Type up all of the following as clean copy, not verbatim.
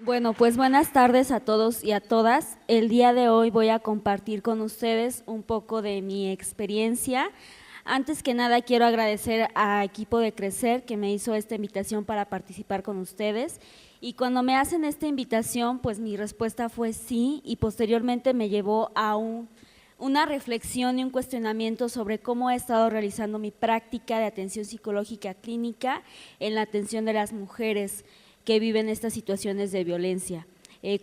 Bueno, pues buenas tardes a todos y a todas. El día de hoy voy a compartir con ustedes un poco de mi experiencia. Antes que nada quiero agradecer a Equipo de Crecer que me hizo esta invitación para participar con ustedes, y cuando me hacen esta invitación pues mi respuesta fue sí, y posteriormente me llevó a una reflexión y un cuestionamiento sobre cómo he estado realizando mi práctica de atención psicológica clínica en la atención de las mujeres que viven estas situaciones de violencia.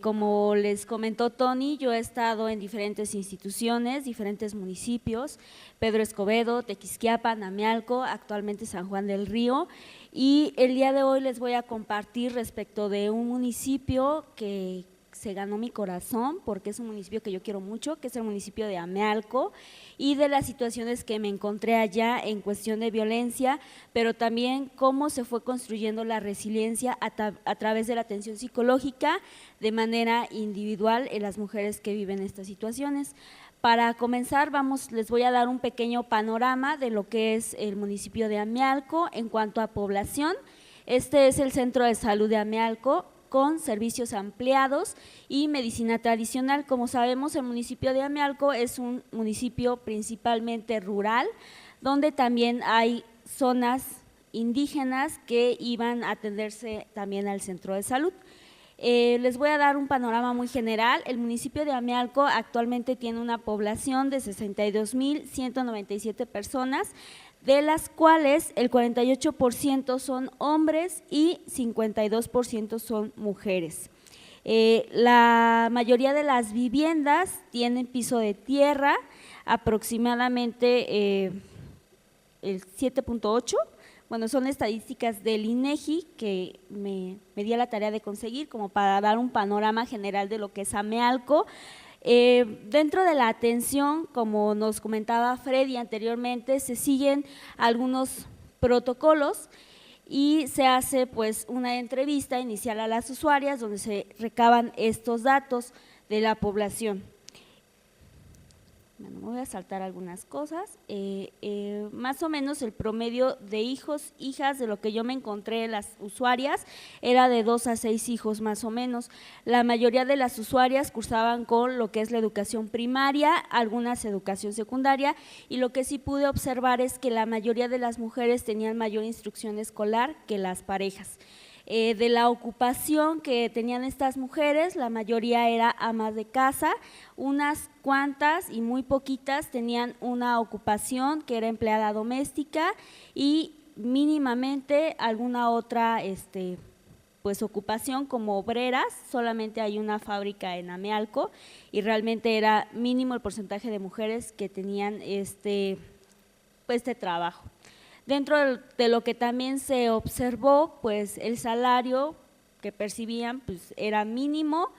Como les comentó Tony, yo he estado en diferentes instituciones, diferentes municipios, Pedro Escobedo, Tequisquiapan, Amealco, actualmente San Juan del Río, y el día de hoy les voy a compartir respecto de un municipio que se ganó mi corazón porque es un municipio que yo quiero mucho, que es el municipio de Amealco, y de las situaciones que me encontré allá en cuestión de violencia, pero también cómo se fue construyendo la resiliencia a través de la atención psicológica de manera individual en las mujeres que viven estas situaciones. Para comenzar, les voy a dar un pequeño panorama de lo que es el municipio de Amealco en cuanto a población. Este es el Centro de Salud de Amealco, con servicios ampliados y medicina tradicional. Como sabemos, el municipio de Amealco es un municipio principalmente rural, donde también hay zonas indígenas que iban a atenderse también al centro de salud. Les voy a dar un panorama muy general. El municipio de Amealco actualmente tiene una población de 62,197 personas, de las cuales el 48% son hombres y 52% son mujeres. La mayoría de las viviendas tienen piso de tierra, aproximadamente el 7.8. Bueno, son estadísticas del INEGI que me di a la tarea de conseguir como para dar un panorama general de lo que es Amealco. Dentro de la atención, como nos comentaba Freddy anteriormente, se siguen algunos protocolos y se hace pues una entrevista inicial a las usuarias donde se recaban estos datos de la población. Bueno, me voy a saltar algunas cosas. Más o menos el promedio de hijos, hijas, de lo que yo me encontré en las usuarias, era de 2 a 6 hijos más o menos. La mayoría de las usuarias cursaban con lo que es la educación primaria, algunas educación secundaria, y lo que sí pude observar es que la mayoría de las mujeres tenían mayor instrucción escolar que las parejas. De la ocupación que tenían estas mujeres, la mayoría era amas de casa, unas cuantas y muy poquitas tenían una ocupación que era empleada doméstica y mínimamente alguna otra pues ocupación como obreras. Solamente hay una fábrica en Amealco y realmente era mínimo el porcentaje de mujeres que tenían este trabajo. Dentro de lo que también se observó, pues el salario que percibían pues era mínimo,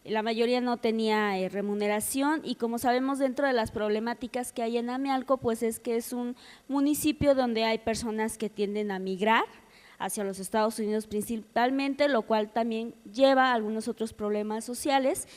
la mayoría no tenía remuneración, y como sabemos, dentro de las problemáticas que hay en Amealco pues es que es un municipio donde hay personas que tienden a migrar hacia los Estados Unidos principalmente, lo cual también lleva a algunos otros problemas sociales.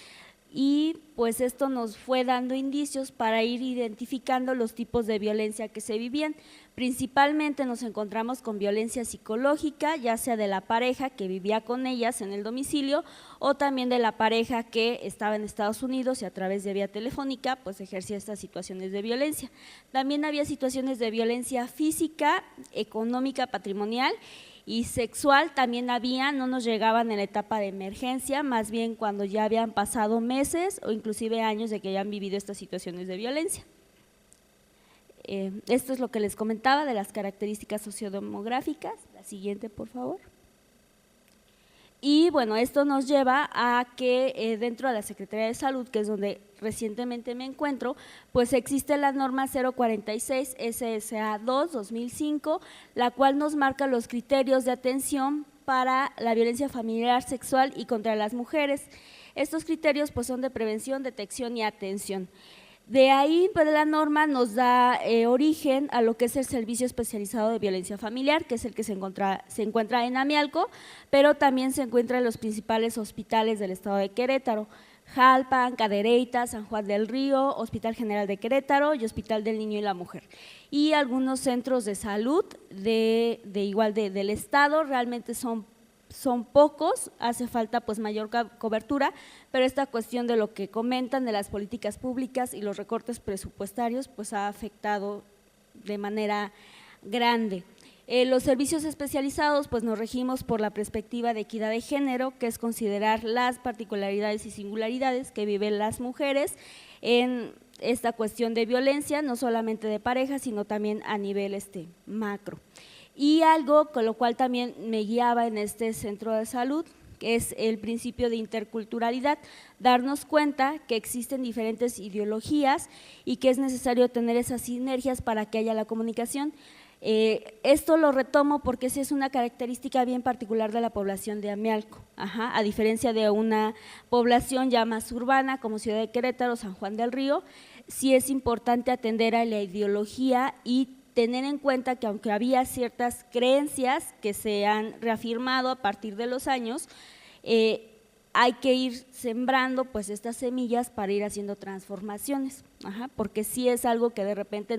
Y pues esto nos fue dando indicios para ir identificando los tipos de violencia que se vivían. Principalmente nos encontramos con violencia psicológica, ya sea de la pareja que vivía con ellas en el domicilio o también de la pareja que estaba en Estados Unidos y a través de vía telefónica pues ejercía estas situaciones de violencia. También había situaciones de violencia física, económica, patrimonial y sexual. También había, no nos llegaban en la etapa de emergencia, más bien cuando ya habían pasado meses o inclusive años de que hayan vivido estas situaciones de violencia. Esto es lo que les comentaba de las características sociodemográficas. La siguiente, por favor. Y bueno, esto nos lleva a que dentro de la Secretaría de Salud, que es donde recientemente me encuentro, pues existe la norma 046 SSA 2/2005, la cual nos marca los criterios de atención para la violencia familiar, sexual y contra las mujeres. Estos criterios pues son de prevención, detección y atención. De ahí, pues la norma nos da origen a lo que es el Servicio Especializado de Violencia Familiar, que es el que se encuentra en Amealco, pero también se encuentra en los principales hospitales del estado de Querétaro: Jalpan, Cadereyta, San Juan del Río, Hospital General de Querétaro y Hospital del Niño y la Mujer. Y algunos centros de salud del estado realmente son son pocos, hace falta pues mayor cobertura, pero esta cuestión de lo que comentan de las políticas públicas y los recortes presupuestarios pues ha afectado de manera grande. Los servicios especializados pues nos regimos por la perspectiva de equidad de género, que es considerar las particularidades y singularidades que viven las mujeres en esta cuestión de violencia, no solamente de pareja, sino también a nivel macro. Y algo con lo cual también me guiaba en este centro de salud, que es el principio de interculturalidad, darnos cuenta que existen diferentes ideologías y que es necesario tener esas sinergias para que haya la comunicación. Esto lo retomo porque sí es una característica bien particular de la población de Amialco, a diferencia de una población ya más urbana como Ciudad de Querétaro, San Juan del Río, sí es importante atender a la ideología y tener en cuenta que aunque había ciertas creencias que se han reafirmado a partir de los años, hay que ir sembrando pues estas semillas para ir haciendo transformaciones, porque sí es algo que de repente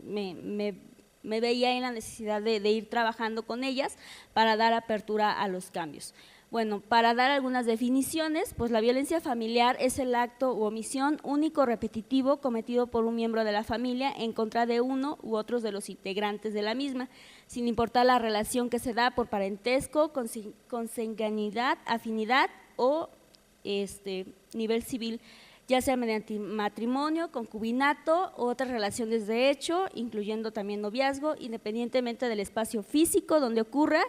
me veía en la necesidad de ir trabajando con ellas para dar apertura a los cambios. Bueno, para dar algunas definiciones, pues la violencia familiar es el acto u omisión único repetitivo cometido por un miembro de la familia en contra de uno u otros de los integrantes de la misma, sin importar la relación que se da por parentesco, consanguinidad, afinidad o nivel civil, ya sea mediante matrimonio, concubinato u otras relaciones de hecho, incluyendo también noviazgo, independientemente del espacio físico donde ocurra.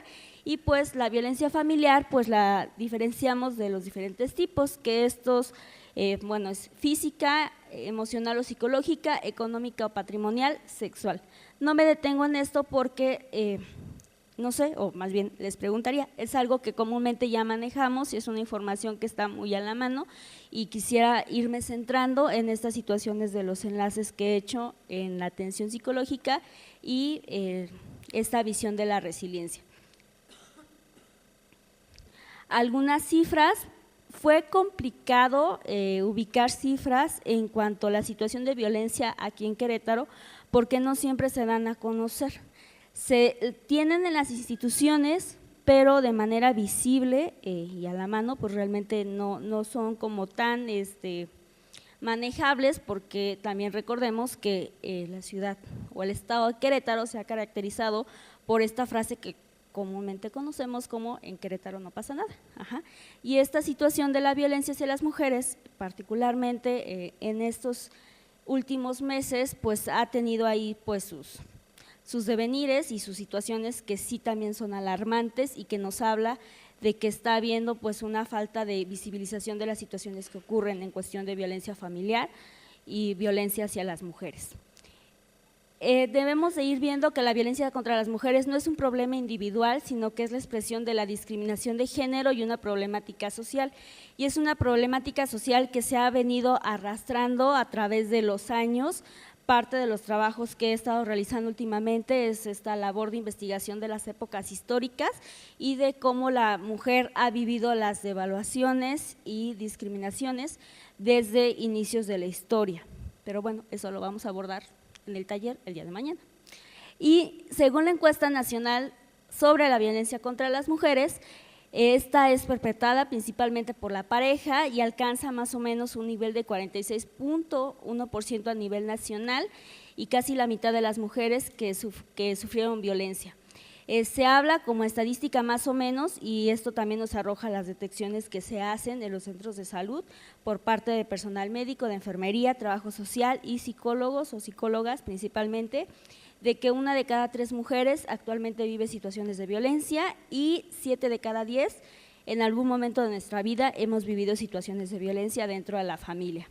Y pues la violencia familiar pues la diferenciamos de los diferentes tipos, que estos, bueno, es física, emocional o psicológica, económica o patrimonial, sexual. No me detengo en esto porque no sé, o más bien les preguntaría, es algo que comúnmente ya manejamos y es una información que está muy a la mano y quisiera irme centrando en estas situaciones de los enlaces que he hecho en la atención psicológica y esta visión de la resiliencia. Algunas cifras, fue complicado ubicar cifras en cuanto a la situación de violencia aquí en Querétaro porque no siempre se dan a conocer. Se tienen en las instituciones, pero de manera visible y a la mano, pues realmente no son como tan manejables, porque también recordemos que la ciudad o el estado de Querétaro se ha caracterizado por esta frase que comúnmente conocemos como en Querétaro no pasa nada. Y esta situación de la violencia hacia las mujeres, particularmente en estos últimos meses, pues ha tenido ahí pues sus devenires y sus situaciones que sí también son alarmantes y que nos habla de que está habiendo pues una falta de visibilización de las situaciones que ocurren en cuestión de violencia familiar y violencia hacia las mujeres. Debemos de ir viendo que la violencia contra las mujeres no es un problema individual, sino que es la expresión de la discriminación de género y una problemática social, y es una problemática social que se ha venido arrastrando a través de los años. Parte de los trabajos que he estado realizando últimamente es esta labor de investigación de las épocas históricas y de cómo la mujer ha vivido las devaluaciones y discriminaciones desde inicios de la historia, pero bueno, eso lo vamos a abordar en el taller el día de mañana. Y según la encuesta nacional sobre la violencia contra las mujeres, esta es perpetrada principalmente por la pareja y alcanza más o menos un nivel de 46.1% a nivel nacional y casi la mitad de las mujeres que sufrieron violencia. Se habla como estadística más o menos, y esto también nos arroja las detecciones que se hacen en los centros de salud por parte de personal médico, de enfermería, trabajo social y psicólogos o psicólogas principalmente, de que 1 de cada 3 mujeres actualmente vive situaciones de violencia y 7 de cada 10 en algún momento de nuestra vida hemos vivido situaciones de violencia dentro de la familia.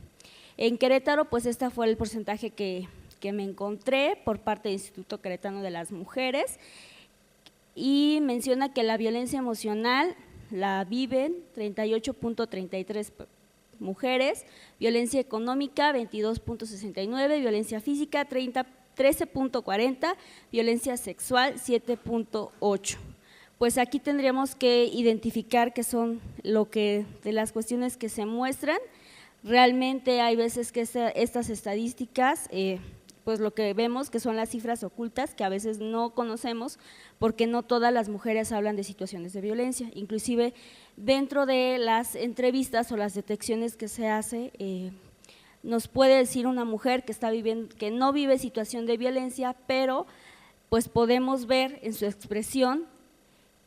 En Querétaro, pues este fue el porcentaje que me encontré por parte del Instituto Queretano de las Mujeres, y menciona que la violencia emocional la viven 38.33 mujeres, violencia económica 22.69, violencia física 13.40, violencia sexual 7.8. Pues aquí tendríamos que identificar qué son de las cuestiones que se muestran. Realmente hay veces que estas estadísticas pues lo que vemos que son las cifras ocultas que a veces no conocemos porque no todas las mujeres hablan de situaciones de violencia, inclusive dentro de las entrevistas o las detecciones que se hace, nos puede decir una mujer que está viviendo, que no vive situación de violencia, pero pues podemos ver en su expresión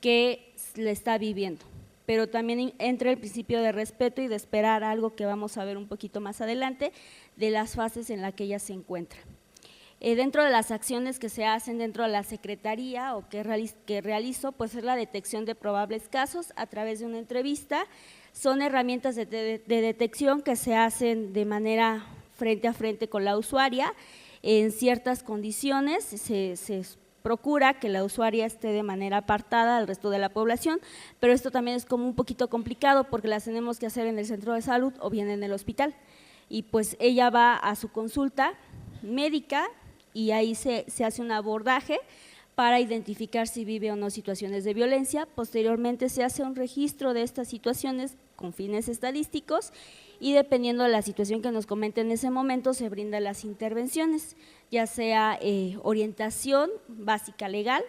que le está viviendo, pero también entra el principio de respeto y de esperar algo que vamos a ver un poquito más adelante de las fases en las que ella se encuentra. Dentro de las acciones que se hacen dentro de la secretaría o que realizo, pues es la detección de probables casos a través de una entrevista. Son herramientas de detección que se hacen de manera frente a frente con la usuaria. En ciertas condiciones se procura que la usuaria esté de manera apartada del resto de la población, pero esto también es como un poquito complicado porque las tenemos que hacer en el centro de salud o bien en el hospital. Y pues ella va a su consulta médica y ahí se hace un abordaje para identificar si vive o no situaciones de violencia. Posteriormente se hace un registro de estas situaciones con fines estadísticos y dependiendo de la situación que nos comente en ese momento se brindan las intervenciones, ya sea orientación básica legal,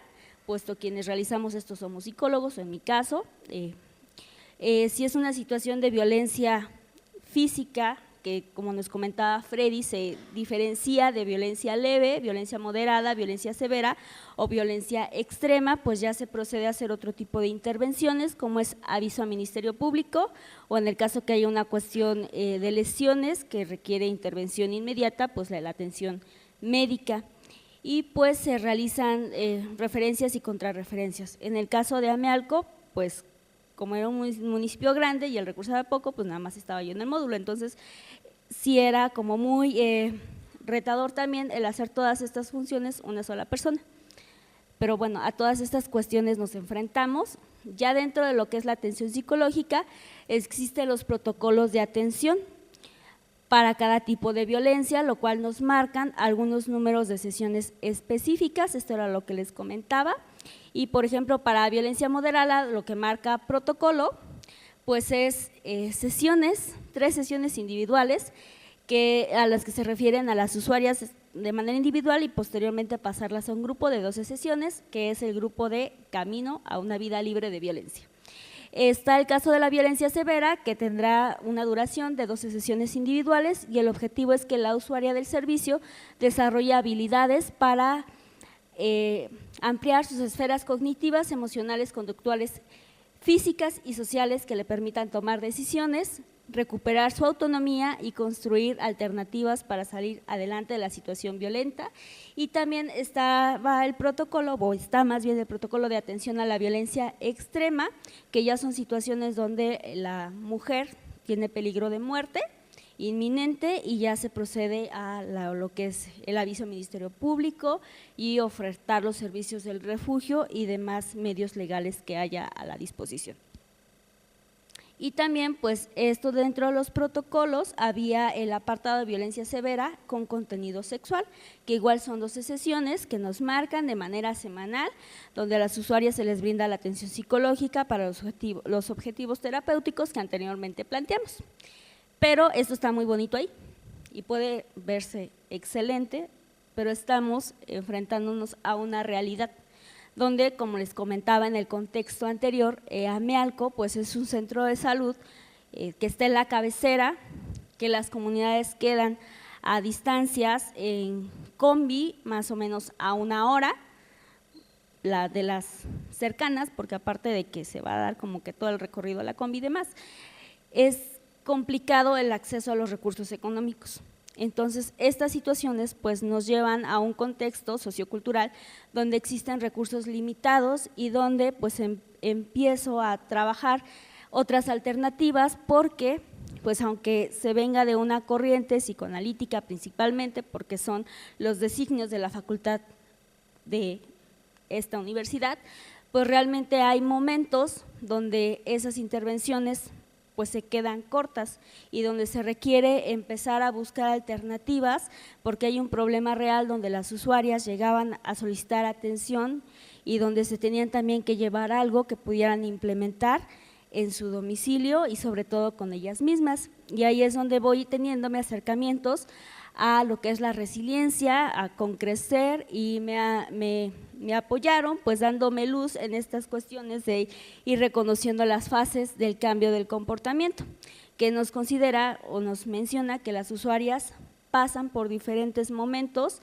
puesto quienes realizamos esto somos psicólogos, o en mi caso, si es una situación de violencia física, que como nos comentaba Freddy, se diferencia de violencia leve, violencia moderada, violencia severa o violencia extrema, pues ya se procede a hacer otro tipo de intervenciones, como es aviso a Ministerio Público, o en el caso que haya una cuestión de lesiones que requiere intervención inmediata, pues la atención médica. Y pues se realizan referencias y contrarreferencias. En el caso de Amealco, pues como era un municipio grande y el recurso era poco, pues nada más estaba yo en el módulo, entonces sí era como muy retador también el hacer todas estas funciones una sola persona. Pero bueno, a todas estas cuestiones nos enfrentamos. Ya dentro de lo que es la atención psicológica, existen los protocolos de atención para cada tipo de violencia, lo cual nos marcan algunos números de sesiones específicas, esto era lo que les comentaba. Y por ejemplo, para violencia moderada, lo que marca protocolo, pues es sesiones, 3 sesiones individuales a las que se refieren a las usuarias de manera individual y posteriormente pasarlas a un grupo de 12 sesiones, que es el grupo de Camino a una vida libre de violencia. Está el caso de la violencia severa, que tendrá una duración de 12 sesiones individuales y el objetivo es que la usuaria del servicio desarrolle habilidades para ampliar sus esferas cognitivas, emocionales, conductuales, físicas y sociales que le permitan tomar decisiones, recuperar su autonomía y construir alternativas para salir adelante de la situación violenta. Y también está el protocolo de atención a la violencia extrema, que ya son situaciones donde la mujer tiene peligro de muerte inminente y ya se procede a lo que es el aviso al Ministerio Público y ofertar los servicios del refugio y demás medios legales que haya a la disposición. Y también pues esto dentro de los protocolos había el apartado de violencia severa con contenido sexual, que igual son 12 sesiones que nos marcan de manera semanal, donde a las usuarias se les brinda la atención psicológica para los objetivos terapéuticos que anteriormente planteamos. Pero esto está muy bonito ahí y puede verse excelente, pero estamos enfrentándonos a una realidad donde, como les comentaba en el contexto anterior, Amealco pues es un centro de salud que está en la cabecera, que las comunidades quedan a distancias en combi más o menos a 1 hora, de las cercanas, porque aparte de que se va a dar como que todo el recorrido a la combi y demás, es complicado el acceso a los recursos económicos. Entonces, estas situaciones pues nos llevan a un contexto sociocultural donde existen recursos limitados y donde pues empiezo a trabajar otras alternativas porque pues aunque se venga de una corriente psicoanalítica principalmente, porque son los designios de la facultad de esta universidad, pues realmente hay momentos donde esas intervenciones pues se quedan cortas y donde se requiere empezar a buscar alternativas porque hay un problema real donde las usuarias llegaban a solicitar atención y donde se tenían también que llevar algo que pudieran implementar en su domicilio y sobre todo con ellas mismas. Y ahí es donde voy teniéndome acercamientos a lo que es la resiliencia, a Concrecer, y me apoyaron pues dándome luz en estas cuestiones de ir reconociendo las fases del cambio del comportamiento, que nos considera o nos menciona que las usuarias pasan por diferentes momentos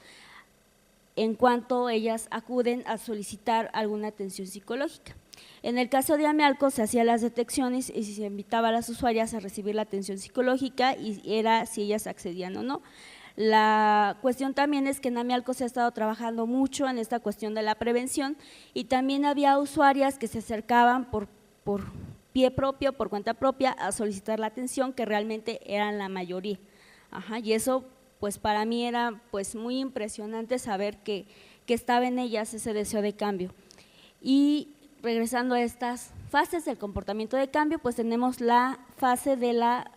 en cuanto ellas acuden a solicitar alguna atención psicológica. En el caso de Amialco se hacían las detecciones y se invitaba a las usuarias a recibir la atención psicológica y era si ellas accedían o no. La cuestión también es que en Amialco se ha estado trabajando mucho en esta cuestión de la prevención y también había usuarias que se acercaban por pie propio, por cuenta propia, a solicitar la atención, que realmente eran la mayoría. Y eso pues para mí era pues muy impresionante saber que estaba en ellas ese deseo de cambio. Y regresando a estas fases del comportamiento de cambio, pues tenemos la fase de la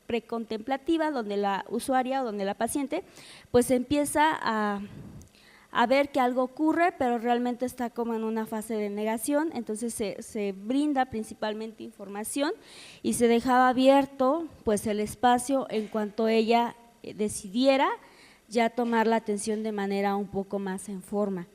precontemplativa, donde la usuaria o donde la paciente pues empieza a ver que algo ocurre, pero realmente está como en una fase de negación. Entonces se brinda principalmente información y se dejaba abierto pues el espacio en cuanto ella decidiera ya tomar la atención de manera un poco más en forma.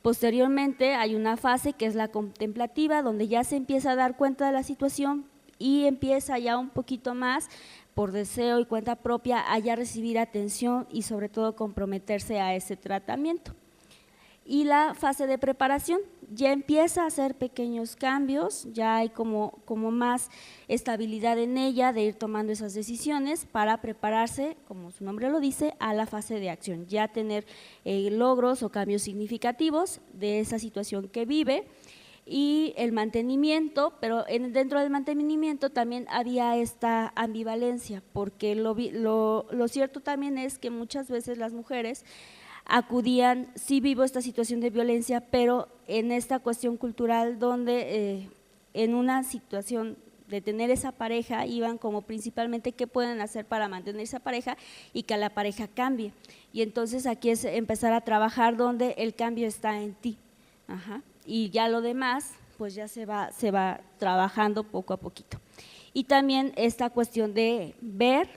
Posteriormente hay una fase que es la contemplativa, donde ya se empieza a dar cuenta de la situación y empieza ya un poquito más por deseo y cuenta propia a ya recibir atención y sobre todo comprometerse a ese tratamiento. Y la fase de preparación ya empieza a hacer pequeños cambios, ya hay como más estabilidad en ella de ir tomando esas decisiones para prepararse, como su nombre lo dice, a la fase de acción, ya tener logros o cambios significativos de esa situación que vive. Y el mantenimiento, pero dentro del mantenimiento también había esta ambivalencia, porque lo cierto también es que muchas veces las mujeres acudían, sí vivo esta situación de violencia, pero en esta cuestión cultural donde en una situación de tener esa pareja iban como principalmente qué pueden hacer para mantener esa pareja y que la pareja cambie. Y entonces aquí es empezar a trabajar donde el cambio está en ti. Y ya lo demás pues ya se va trabajando poco a poquito. Y también esta cuestión de ver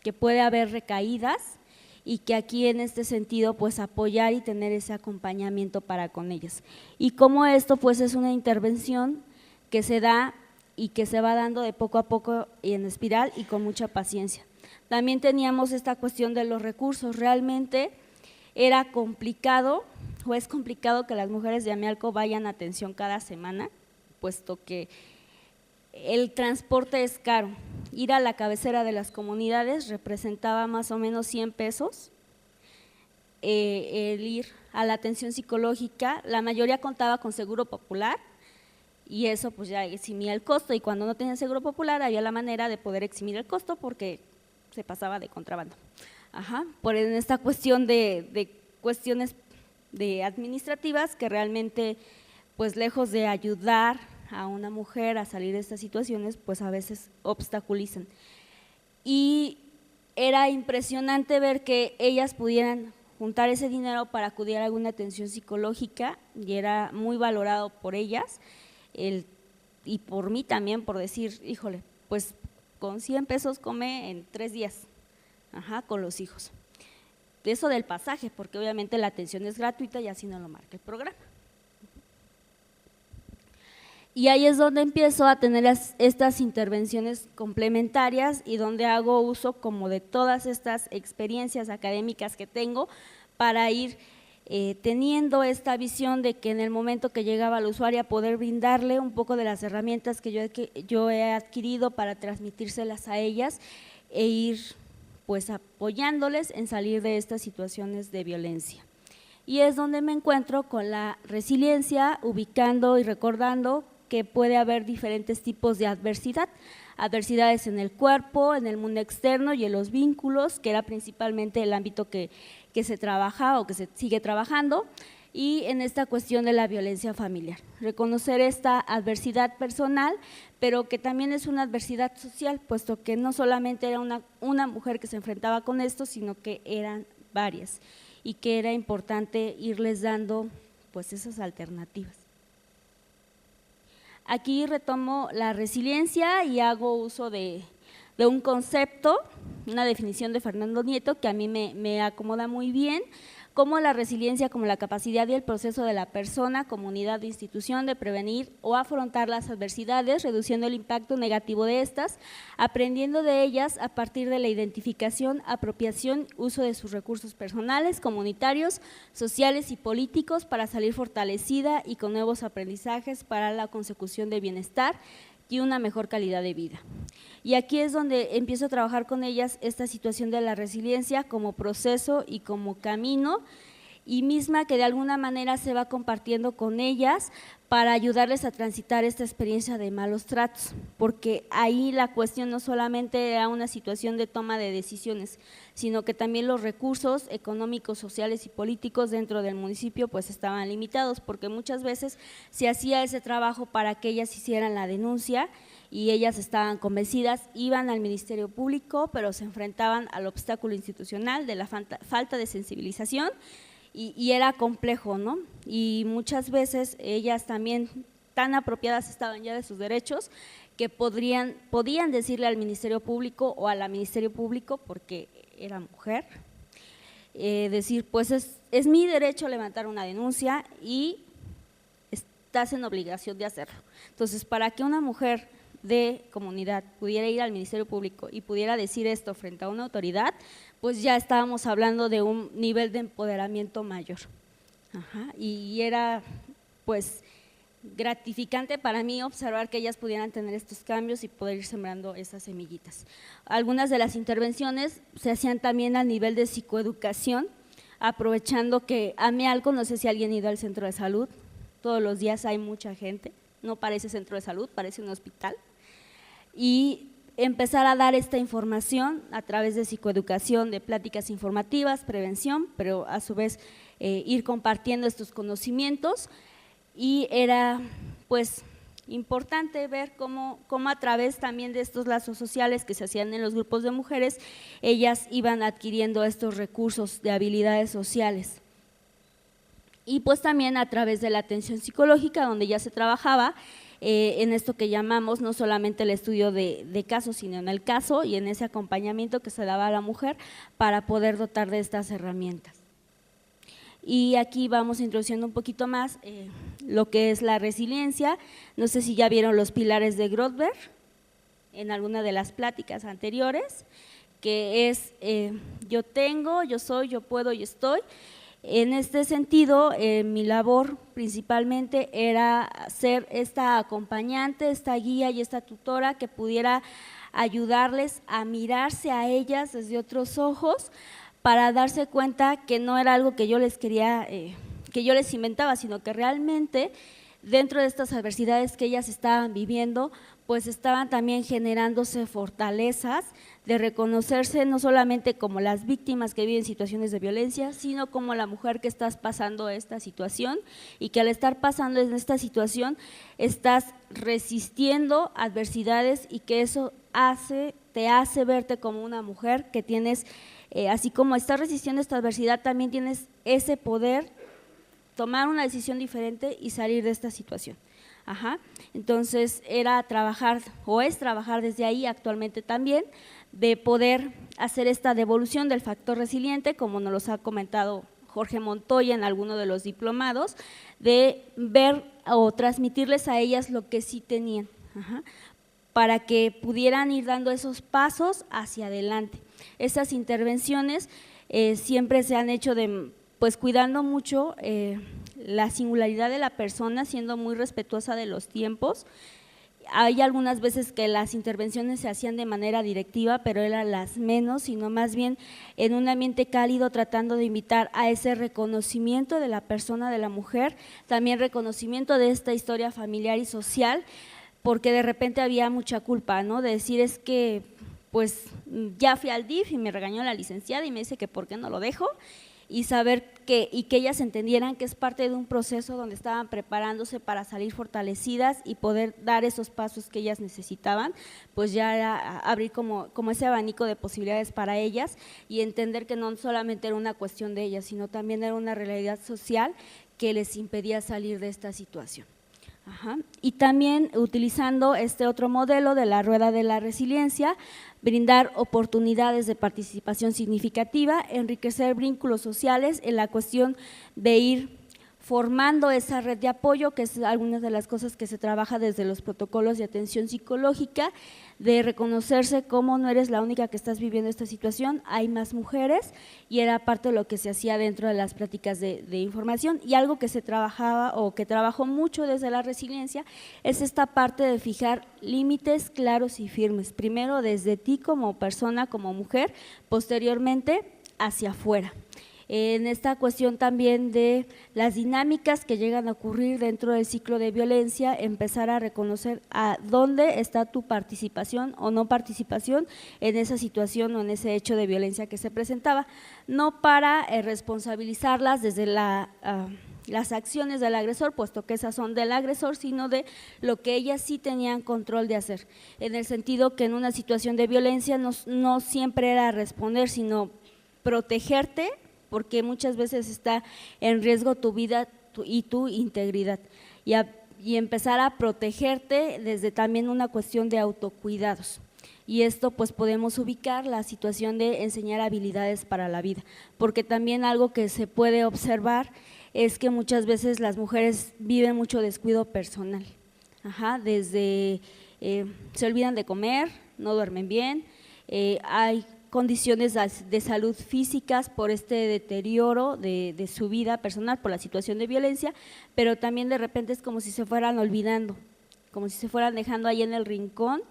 que puede haber recaídas y que aquí en este sentido pues apoyar y tener ese acompañamiento para con ellas. Y como esto pues es una intervención que se da y que se va dando de poco a poco y en espiral y con mucha paciencia. También teníamos esta cuestión de los recursos, realmente era complicado o es complicado que las mujeres de Amialco vayan a atención cada semana, puesto que el transporte es caro. Ir a la cabecera de las comunidades representaba más o menos 100 pesos, el ir a la atención psicológica, la mayoría contaba con seguro popular y eso pues ya eximía el costo, y cuando no tenían seguro popular había la manera de poder eximir el costo porque se pasaba de contrabando. Por en esta cuestión de cuestiones administrativas que realmente pues lejos de ayudar a una mujer a salir de estas situaciones pues a veces obstaculizan. Y era impresionante ver que ellas pudieran juntar ese dinero para acudir a alguna atención psicológica y era muy valorado por ellas y por mí también, por decir, híjole, pues con 100 pesos come en 3 días con los hijos. Eso del pasaje, porque obviamente la atención es gratuita y así no lo marca el programa. Y ahí es donde empiezo a tener estas intervenciones complementarias y donde hago uso como de todas estas experiencias académicas que tengo para ir teniendo esta visión de que en el momento que llegaba la usuaria poder brindarle un poco de las herramientas que yo he adquirido para transmitírselas a ellas e ir pues apoyándoles en salir de estas situaciones de violencia. Y es donde me encuentro con la resiliencia, ubicando y recordando que puede haber diferentes tipos de adversidad, adversidades en el cuerpo, en el mundo externo y en los vínculos, que era principalmente el ámbito que se trabaja o que se sigue trabajando, y en esta cuestión de la violencia familiar. Reconocer esta adversidad personal, pero que también es una adversidad social, puesto que no solamente era una mujer que se enfrentaba con esto, sino que eran varias y que era importante irles dando pues esas alternativas. Aquí retomo la resiliencia y hago uso de un concepto, una definición de Fernando Nieto que a mí me acomoda muy bien, como la resiliencia como la capacidad y el proceso de la persona, comunidad o institución de prevenir o afrontar las adversidades, reduciendo el impacto negativo de estas, aprendiendo de ellas a partir de la identificación, apropiación, uso de sus recursos personales, comunitarios, sociales y políticos para salir fortalecida y con nuevos aprendizajes para la consecución de bienestar y una mejor calidad de vida. Y aquí es donde empiezo a trabajar con ellas esta situación de la resiliencia como proceso y como camino, y misma que de alguna manera se va compartiendo con ellas para ayudarles a transitar esta experiencia de malos tratos, porque ahí la cuestión no solamente era una situación de toma de decisiones, sino que también los recursos económicos, sociales y políticos dentro del municipio pues estaban limitados, porque muchas veces se hacía ese trabajo para que ellas hicieran la denuncia y ellas estaban convencidas, iban al Ministerio Público, pero se enfrentaban al obstáculo institucional de la falta de sensibilización y era complejo, ¿no? Y muchas veces ellas también tan apropiadas estaban ya de sus derechos que podían decirle al Ministerio Público o a la Ministerio Público, porque era mujer, decir pues es mi derecho levantar una denuncia y estás en obligación de hacerlo. Entonces, para que una mujer de comunidad pudiera ir al Ministerio Público y pudiera decir esto frente a una autoridad, pues ya estábamos hablando de un nivel de empoderamiento mayor. Y era pues gratificante para mí observar que ellas pudieran tener estos cambios y poder ir sembrando esas semillitas. Algunas de las intervenciones se hacían también a nivel de psicoeducación, aprovechando que Amealco, no sé si alguien ha ido al centro de salud, todos los días hay mucha gente, no parece centro de salud, parece un hospital, y empezar a dar esta información a través de psicoeducación, de pláticas informativas, prevención, pero a su vez ir compartiendo estos conocimientos, y era pues importante ver cómo a través también de estos lazos sociales que se hacían en los grupos de mujeres, ellas iban adquiriendo estos recursos de habilidades sociales. Y pues también a través de la atención psicológica, donde ya se trabajaba en esto que llamamos no solamente el estudio de casos, sino en el caso y en ese acompañamiento que se daba a la mujer para poder dotar de estas herramientas. Y aquí vamos introduciendo un poquito más lo que es la resiliencia. No sé si ya vieron los pilares de Grotberg en alguna de las pláticas anteriores, que es yo tengo, yo soy, yo puedo, yo estoy. En este sentido, mi labor principalmente era ser esta acompañante, esta guía y esta tutora que pudiera ayudarles a mirarse a ellas desde otros ojos para darse cuenta que no era algo que yo les quería, que yo les inventaba, sino que realmente dentro de estas adversidades que ellas estaban viviendo, pues estaban también generándose fortalezas de reconocerse no solamente como las víctimas que viven situaciones de violencia, sino como la mujer que estás pasando esta situación y que al estar pasando en esta situación estás resistiendo adversidades y que eso te hace verte como una mujer que tienes, así como estás resistiendo esta adversidad, también tienes ese poder, tomar una decisión diferente y salir de esta situación. Entonces era trabajar o es trabajar desde ahí actualmente también, de poder hacer esta devolución del factor resiliente, como nos los ha comentado Jorge Montoya en alguno de los diplomados, de ver o transmitirles a ellas lo que sí tenían, para que pudieran ir dando esos pasos hacia adelante. Esas intervenciones siempre se han hecho pues cuidando mucho la singularidad de la persona, siendo muy respetuosa de los tiempos. Hay algunas veces que las intervenciones se hacían de manera directiva, pero eran las menos, sino más bien en un ambiente cálido, tratando de invitar a ese reconocimiento de la persona, de la mujer, también reconocimiento de esta historia familiar y social, porque de repente había mucha culpa, ¿no? De decir es que pues ya fui al DIF y me regañó la licenciada y me dice que por qué no lo dejo, y saber que ellas entendieran que es parte de un proceso donde estaban preparándose para salir fortalecidas y poder dar esos pasos que ellas necesitaban, pues ya era abrir como ese abanico de posibilidades para ellas y entender que no solamente era una cuestión de ellas, sino también era una realidad social que les impedía salir de esta situación. Ajá. Y también utilizando este otro modelo de la rueda de la resiliencia, brindar oportunidades de participación significativa, enriquecer vínculos sociales en la cuestión de ir formando esa red de apoyo, que es algunas de las cosas que se trabaja desde los protocolos de atención psicológica, de reconocerse como no eres la única que estás viviendo esta situación, hay más mujeres, y era parte de lo que se hacía dentro de las prácticas de información. Y algo que se trabajaba o que trabajó mucho desde la resiliencia es esta parte de fijar límites claros y firmes, primero desde ti como persona, como mujer, posteriormente hacia afuera. En esta cuestión también de las dinámicas que llegan a ocurrir dentro del ciclo de violencia, empezar a reconocer a dónde está tu participación o no participación en esa situación o en ese hecho de violencia que se presentaba, no para responsabilizarlas desde las acciones del agresor, puesto que esas son del agresor, sino de lo que ellas sí tenían control de hacer, en el sentido que en una situación de violencia no siempre era responder, sino protegerte, porque muchas veces está en riesgo tu vida y tu integridad, y empezar a protegerte desde también una cuestión de autocuidados. Y esto pues podemos ubicar la situación de enseñar habilidades para la vida, porque también algo que se puede observar es que muchas veces las mujeres viven mucho descuido personal, desde se olvidan de comer, no duermen bien, hay condiciones de salud físicas por este deterioro de su vida personal, por la situación de violencia, pero también de repente es como si se fueran olvidando, como si se fueran dejando ahí en el rincón,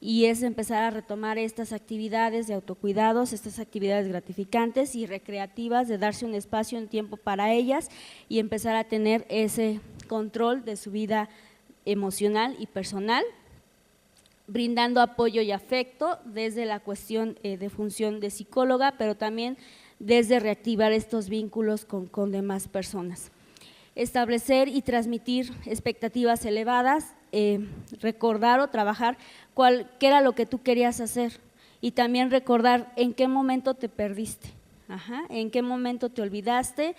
y es empezar a retomar estas actividades de autocuidados, estas actividades gratificantes y recreativas, de darse un espacio, un tiempo para ellas y empezar a tener ese control de su vida emocional y personal, brindando apoyo y afecto desde la cuestión de función de psicóloga, pero también desde reactivar estos vínculos con demás personas. Establecer y transmitir expectativas elevadas, recordar o trabajar qué era lo que tú querías hacer, y también recordar en qué momento te perdiste, en qué momento te olvidaste.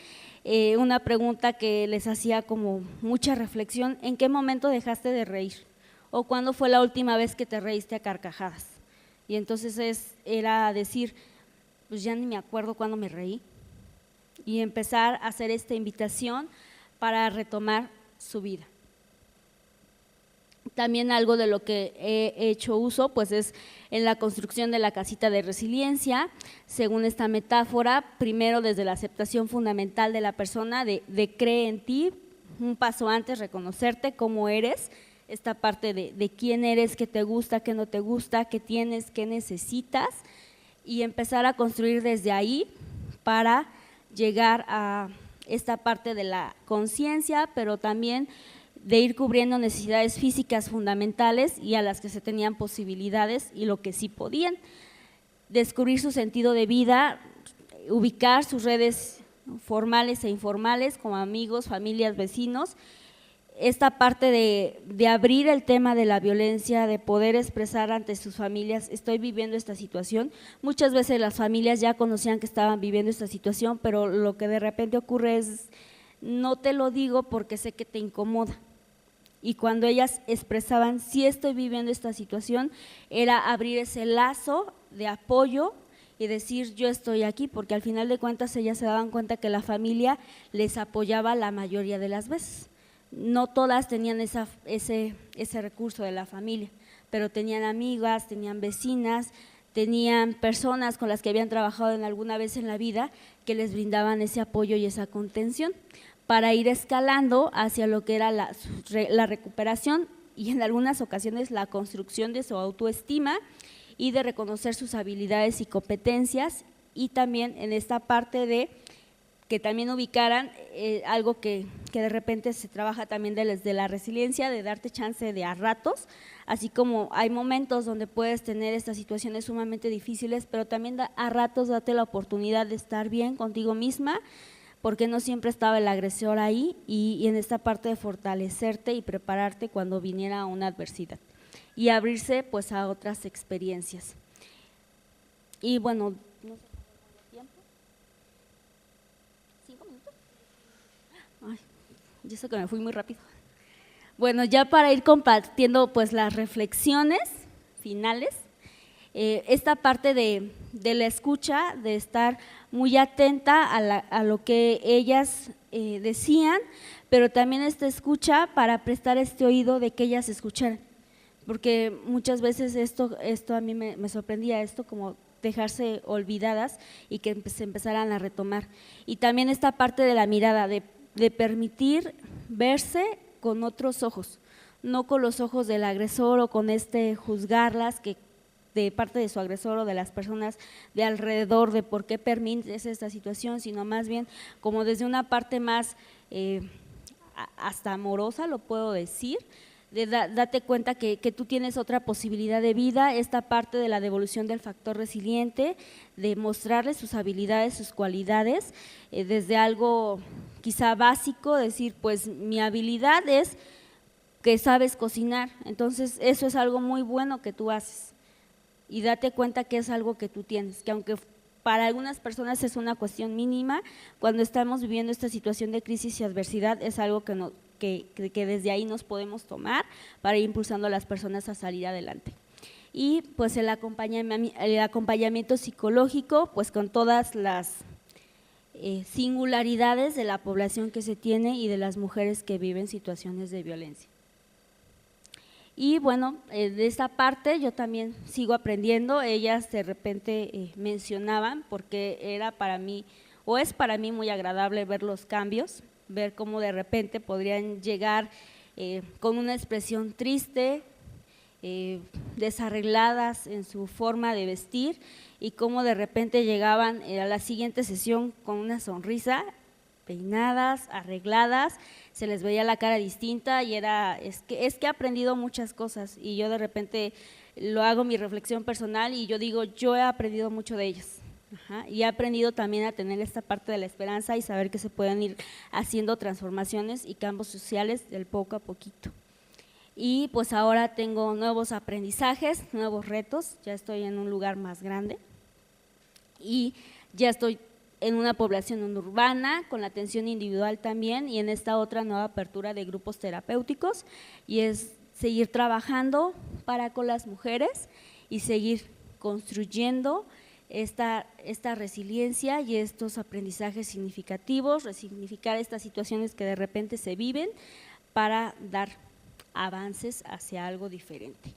Una pregunta que les hacía como mucha reflexión: ¿en qué momento dejaste de reír? ¿O cuándo fue la última vez que te reíste a carcajadas? Y entonces era decir, pues ya ni me acuerdo cuándo me reí, y empezar a hacer esta invitación para retomar su vida. También algo de lo que he hecho uso pues es en la construcción de la casita de resiliencia, según esta metáfora, primero desde la aceptación fundamental de la persona, de cree en ti, un paso antes, reconocerte cómo eres, esta parte de quién eres, qué te gusta, qué no te gusta, qué tienes, qué necesitas, y empezar a construir desde ahí para llegar a esta parte de la conciencia, pero también de ir cubriendo necesidades físicas fundamentales y a las que se tenían posibilidades y lo que sí podían. Descubrir su sentido de vida, ubicar sus redes formales e informales como amigos, familias, vecinos. Esta parte de abrir el tema de la violencia, de poder expresar ante sus familias, estoy viviendo esta situación. Muchas veces las familias ya conocían que estaban viviendo esta situación, pero lo que de repente ocurre es, no te lo digo porque sé que te incomoda. Y cuando ellas expresaban, sí estoy viviendo esta situación, era abrir ese lazo de apoyo y decir, yo estoy aquí, porque al final de cuentas ellas se daban cuenta que la familia les apoyaba la mayoría de las veces. No todas tenían ese recurso de la familia, pero tenían amigas, tenían vecinas, tenían personas con las que habían trabajado en alguna vez en la vida que les brindaban ese apoyo y esa contención para ir escalando hacia lo que era la recuperación y en algunas ocasiones la construcción de su autoestima y de reconocer sus habilidades y competencias, y también en esta parte de que también ubicaran algo que de repente se trabaja también desde la resiliencia, de darte chance de a ratos, así como hay momentos donde puedes tener estas situaciones sumamente difíciles, pero también a ratos date la oportunidad de estar bien contigo misma, porque no siempre estaba el agresor ahí, y en esta parte de fortalecerte y prepararte cuando viniera una adversidad y abrirse pues a otras experiencias. Y bueno, no sé tiempo. 5 minutos. Ay, yo sé que me fui muy rápido. Bueno, ya para ir compartiendo pues las reflexiones finales, esta parte de la escucha, de estar muy atenta a lo que ellas decían, pero también esta escucha para prestar este oído de que ellas escucharan, porque muchas veces esto a mí me sorprendía, esto como dejarse olvidadas y que se empezaran a retomar. Y también esta parte de la mirada, de permitir verse con otros ojos, no con los ojos del agresor o con juzgarlas que de parte de su agresor o de las personas de alrededor de por qué permites esta situación, sino más bien como desde una parte más hasta amorosa, lo puedo decir, date cuenta que tú tienes otra posibilidad de vida, esta parte de la devolución del factor resiliente, de mostrarles sus habilidades, sus cualidades, desde algo quizá básico, decir pues mi habilidad es que sabes cocinar, entonces eso es algo muy bueno que tú haces y date cuenta que es algo que tú tienes, que aunque para algunas personas es una cuestión mínima, cuando estamos viviendo esta situación de crisis y adversidad es algo que desde ahí nos podemos tomar para ir impulsando a las personas a salir adelante. Y pues el acompañamiento psicológico, pues con todas las singularidades de la población que se tiene y de las mujeres que viven situaciones de violencia. Y bueno, de esta parte yo también sigo aprendiendo, ellas de repente mencionaban, porque era para mí, o es para mí muy agradable ver los cambios, ver cómo de repente podrían llegar con una expresión triste, desarregladas en su forma de vestir y cómo de repente llegaban a la siguiente sesión con una sonrisa, peinadas, arregladas, se les veía la cara distinta y es que he aprendido muchas cosas y yo de repente lo hago mi reflexión personal y yo digo, yo he aprendido mucho de ellas. Y he aprendido también a tener esta parte de la esperanza y saber que se pueden ir haciendo transformaciones y cambios sociales del poco a poquito. Y pues ahora tengo nuevos aprendizajes, nuevos retos, ya estoy en un lugar más grande y ya estoy en una población urbana con la atención individual también y en esta otra nueva apertura de grupos terapéuticos y es seguir trabajando para con las mujeres y seguir construyendo esta resiliencia y estos aprendizajes significativos, resignificar estas situaciones que de repente se viven para dar avances hacia algo diferente.